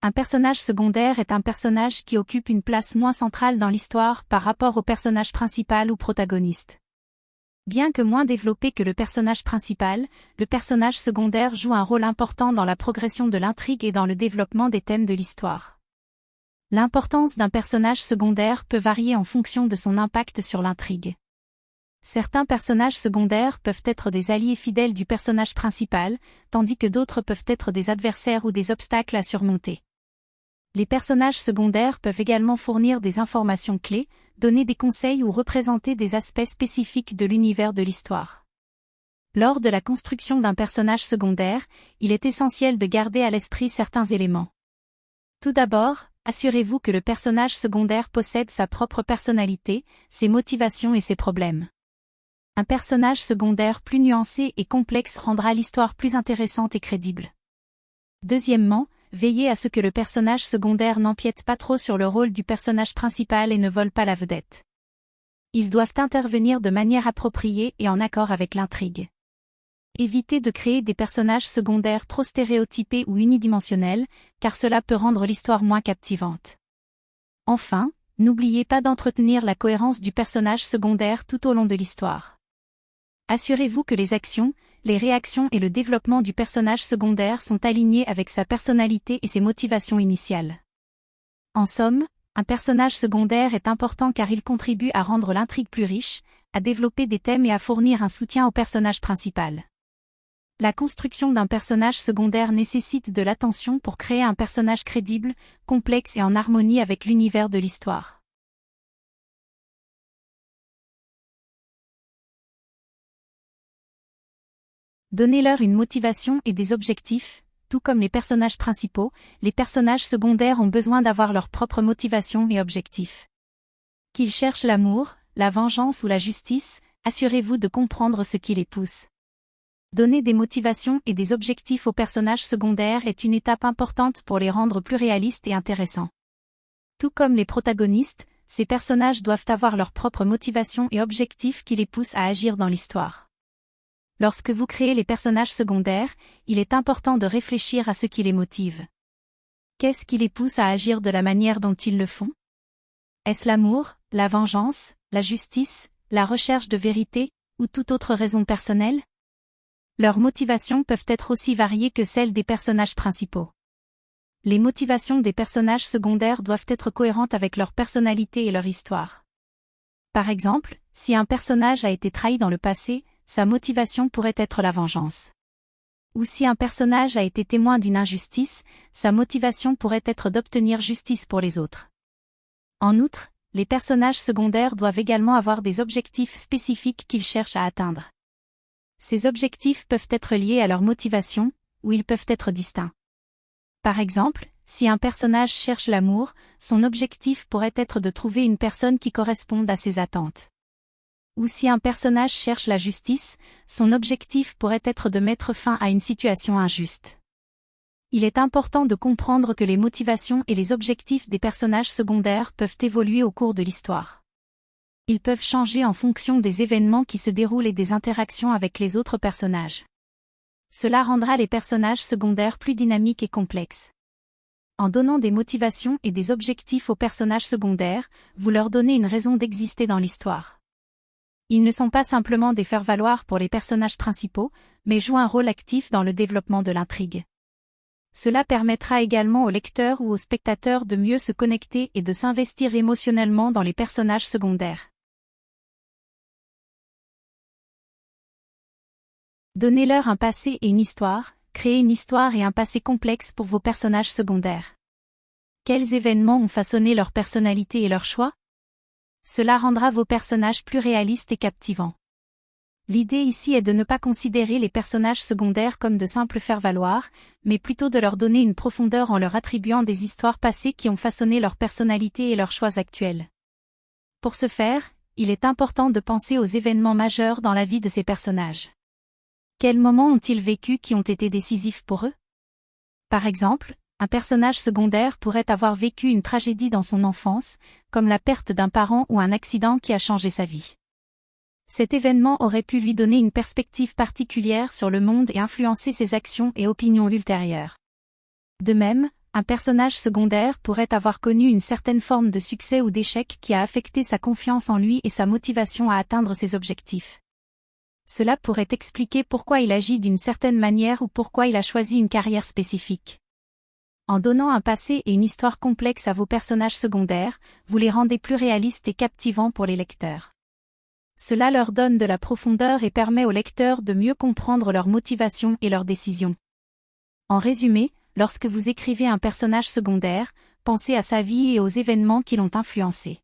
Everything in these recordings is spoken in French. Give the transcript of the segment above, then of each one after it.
Un personnage secondaire est un personnage qui occupe une place moins centrale dans l'histoire par rapport au personnage principal ou protagoniste. Bien que moins développé que le personnage principal, le personnage secondaire joue un rôle important dans la progression de l'intrigue et dans le développement des thèmes de l'histoire. L'importance d'un personnage secondaire peut varier en fonction de son impact sur l'intrigue. Certains personnages secondaires peuvent être des alliés fidèles du personnage principal, tandis que d'autres peuvent être des adversaires ou des obstacles à surmonter. Les personnages secondaires peuvent également fournir des informations clés, donner des conseils ou représenter des aspects spécifiques de l'univers de l'histoire. Lors de la construction d'un personnage secondaire, il est essentiel de garder à l'esprit certains éléments. Tout d'abord, assurez-vous que le personnage secondaire possède sa propre personnalité, ses motivations et ses problèmes. Un personnage secondaire plus nuancé et complexe rendra l'histoire plus intéressante et crédible. Deuxièmement, veillez à ce que le personnage secondaire n'empiète pas trop sur le rôle du personnage principal et ne vole pas la vedette. Ils doivent intervenir de manière appropriée et en accord avec l'intrigue. Évitez de créer des personnages secondaires trop stéréotypés ou unidimensionnels, car cela peut rendre l'histoire moins captivante. Enfin, n'oubliez pas d'entretenir la cohérence du personnage secondaire tout au long de l'histoire. Assurez-vous que les actions, les réactions et le développement du personnage secondaire sont alignés avec sa personnalité et ses motivations initiales. En somme, un personnage secondaire est important car il contribue à rendre l'intrigue plus riche, à développer des thèmes et à fournir un soutien au personnage principal. La construction d'un personnage secondaire nécessite de l'attention pour créer un personnage crédible, complexe et en harmonie avec l'univers de l'histoire. Donnez-leur une motivation et des objectifs. Tout comme les personnages principaux, les personnages secondaires ont besoin d'avoir leur propre motivation et objectifs. Qu'ils cherchent l'amour, la vengeance ou la justice, assurez-vous de comprendre ce qui les pousse. Donner des motivations et des objectifs aux personnages secondaires est une étape importante pour les rendre plus réalistes et intéressants. Tout comme les protagonistes, ces personnages doivent avoir leur propre motivation et objectifs qui les poussent à agir dans l'histoire. Lorsque vous créez les personnages secondaires, il est important de réfléchir à ce qui les motive. Qu'est-ce qui les pousse à agir de la manière dont ils le font? Est-ce l'amour, la vengeance, la justice, la recherche de vérité, ou toute autre raison personnelle? Leurs motivations peuvent être aussi variées que celles des personnages principaux. Les motivations des personnages secondaires doivent être cohérentes avec leur personnalité et leur histoire. Par exemple, si un personnage a été trahi dans le passé, sa motivation pourrait être la vengeance. Ou si un personnage a été témoin d'une injustice, sa motivation pourrait être d'obtenir justice pour les autres. En outre, les personnages secondaires doivent également avoir des objectifs spécifiques qu'ils cherchent à atteindre. Ces objectifs peuvent être liés à leur motivation, ou ils peuvent être distincts. Par exemple, si un personnage cherche l'amour, son objectif pourrait être de trouver une personne qui corresponde à ses attentes. Ou si un personnage cherche la justice, son objectif pourrait être de mettre fin à une situation injuste. Il est important de comprendre que les motivations et les objectifs des personnages secondaires peuvent évoluer au cours de l'histoire. Ils peuvent changer en fonction des événements qui se déroulent et des interactions avec les autres personnages. Cela rendra les personnages secondaires plus dynamiques et complexes. En donnant des motivations et des objectifs aux personnages secondaires, vous leur donnez une raison d'exister dans l'histoire. Ils ne sont pas simplement des faire-valoir pour les personnages principaux, mais jouent un rôle actif dans le développement de l'intrigue. Cela permettra également aux lecteurs ou aux spectateurs de mieux se connecter et de s'investir émotionnellement dans les personnages secondaires. Donnez-leur un passé et une histoire, créez une histoire et un passé complexe pour vos personnages secondaires. Quels événements ont façonné leur personnalité et leur choix? Cela rendra vos personnages plus réalistes et captivants. L'idée ici est de ne pas considérer les personnages secondaires comme de simples faire-valoir, mais plutôt de leur donner une profondeur en leur attribuant des histoires passées qui ont façonné leur personnalité et leurs choix actuels. Pour ce faire, il est important de penser aux événements majeurs dans la vie de ces personnages. Quels moments ont-ils vécu qui ont été décisifs pour eux? Par exemple, un personnage secondaire pourrait avoir vécu une tragédie dans son enfance, comme la perte d'un parent ou un accident qui a changé sa vie. Cet événement aurait pu lui donner une perspective particulière sur le monde et influencer ses actions et opinions ultérieures. De même, Un personnage secondaire pourrait avoir connu une certaine forme de succès ou d'échec qui a affecté sa confiance en lui et sa motivation à atteindre ses objectifs. Cela pourrait expliquer pourquoi il agit d'une certaine manière ou pourquoi il a choisi une carrière spécifique. En donnant un passé et une histoire complexe à vos personnages secondaires, vous les rendez plus réalistes et captivants pour les lecteurs. Cela leur donne de la profondeur et permet aux lecteurs de mieux comprendre leurs motivations et leurs décisions. En résumé, lorsque vous écrivez un personnage secondaire, pensez à sa vie et aux événements qui l'ont influencé.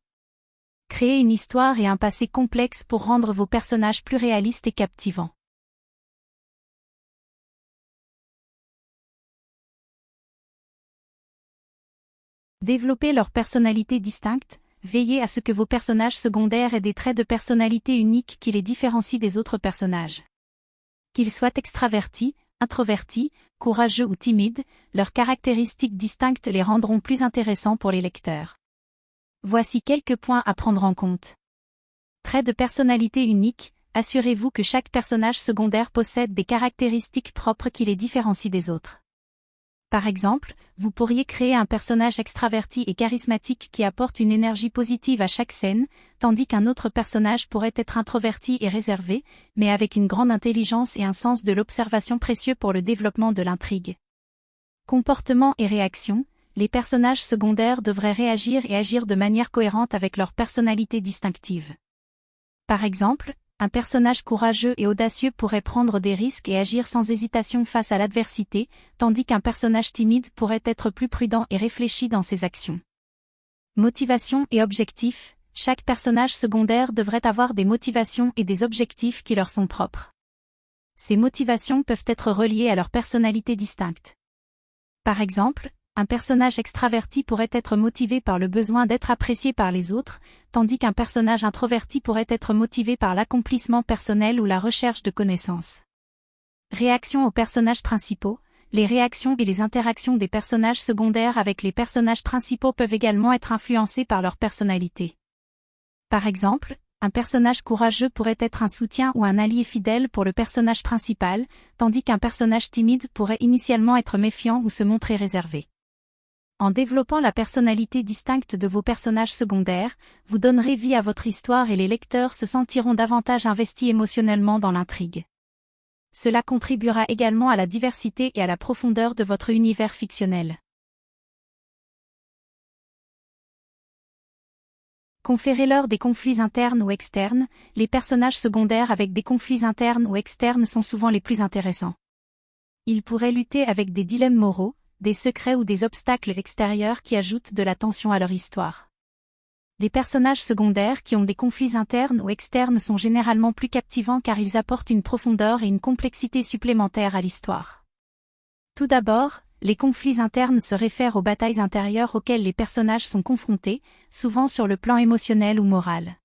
Créez une histoire et un passé complexe pour rendre vos personnages plus réalistes et captivants. Développez leur personnalité distincte, veillez à ce que vos personnages secondaires aient des traits de personnalité uniques qui les différencient des autres personnages. Qu'ils soient extravertis, introvertis, courageux ou timides, leurs caractéristiques distinctes les rendront plus intéressants pour les lecteurs. Voici quelques points à prendre en compte. Traits de personnalité uniques, assurez-vous que chaque personnage secondaire possède des caractéristiques propres qui les différencient des autres. Par exemple, vous pourriez créer un personnage extraverti et charismatique qui apporte une énergie positive à chaque scène, tandis qu'un autre personnage pourrait être introverti et réservé, mais avec une grande intelligence et un sens de l'observation précieux pour le développement de l'intrigue. Comportement et réaction, les personnages secondaires devraient réagir et agir de manière cohérente avec leur personnalité distinctive. Par exemple, un personnage courageux et audacieux pourrait prendre des risques et agir sans hésitation face à l'adversité, tandis qu'un personnage timide pourrait être plus prudent et réfléchi dans ses actions. Motivation et objectifs, chaque personnage secondaire devrait avoir des motivations et des objectifs qui leur sont propres. Ces motivations peuvent être reliées à leur personnalité distincte. Par exemple, un personnage extraverti pourrait être motivé par le besoin d'être apprécié par les autres, tandis qu'un personnage introverti pourrait être motivé par l'accomplissement personnel ou la recherche de connaissances. Réaction aux personnages principaux, les réactions et les interactions des personnages secondaires avec les personnages principaux peuvent également être influencées par leur personnalité. Par exemple, un personnage courageux pourrait être un soutien ou un allié fidèle pour le personnage principal, tandis qu'un personnage timide pourrait initialement être méfiant ou se montrer réservé. En développant la personnalité distincte de vos personnages secondaires, vous donnerez vie à votre histoire et les lecteurs se sentiront davantage investis émotionnellement dans l'intrigue. Cela contribuera également à la diversité et à la profondeur de votre univers fictionnel. Conférez-leur des conflits internes ou externes, les personnages secondaires avec des conflits internes ou externes sont souvent les plus intéressants. Ils pourraient lutter avec des dilemmes moraux, des secrets ou des obstacles extérieurs qui ajoutent de la tension à leur histoire. Les personnages secondaires qui ont des conflits internes ou externes sont généralement plus captivants car ils apportent une profondeur et une complexité supplémentaires à l'histoire. Tout d'abord, les conflits internes se réfèrent aux batailles intérieures auxquelles les personnages sont confrontés, souvent sur le plan émotionnel ou moral.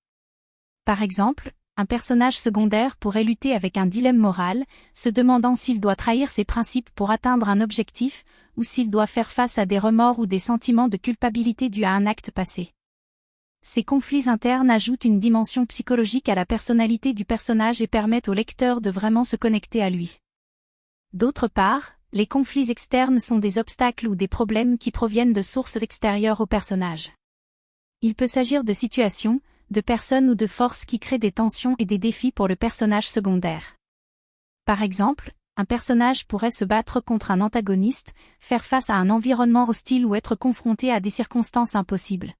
Par exemple, un personnage secondaire pourrait lutter avec un dilemme moral, se demandant s'il doit trahir ses principes pour atteindre un objectif, ou s'il doit faire face à des remords ou des sentiments de culpabilité dus à un acte passé. Ces conflits internes ajoutent une dimension psychologique à la personnalité du personnage et permettent au lecteur de vraiment se connecter à lui. D'autre part, les conflits externes sont des obstacles ou des problèmes qui proviennent de sources extérieures au personnage. Il peut s'agir de situations, de personnes ou de forces qui créent des tensions et des défis pour le personnage secondaire. Par exemple, un personnage pourrait se battre contre un antagoniste, faire face à un environnement hostile ou être confronté à des circonstances impossibles.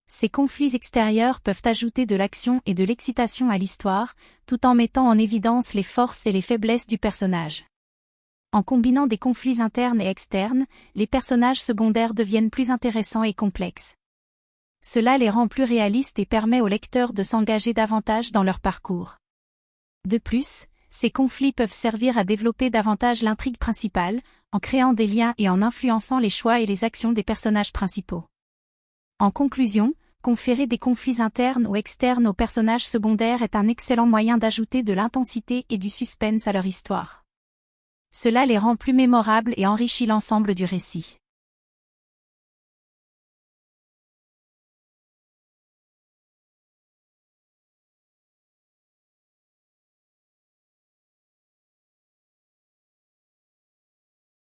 Ces conflits extérieurs peuvent ajouter de l'action et de l'excitation à l'histoire, tout en mettant en évidence les forces et les faiblesses du personnage. En combinant des conflits internes et externes, les personnages secondaires deviennent plus intéressants et complexes. Cela les rend plus réalistes et permet aux lecteurs de s'engager davantage dans leur parcours. De plus, ces conflits peuvent servir à développer davantage l'intrigue principale, en créant des liens et en influençant les choix et les actions des personnages principaux. En conclusion, conférer des conflits internes ou externes aux personnages secondaires est un excellent moyen d'ajouter de l'intensité et du suspense à leur histoire. Cela les rend plus mémorables et enrichit l'ensemble du récit.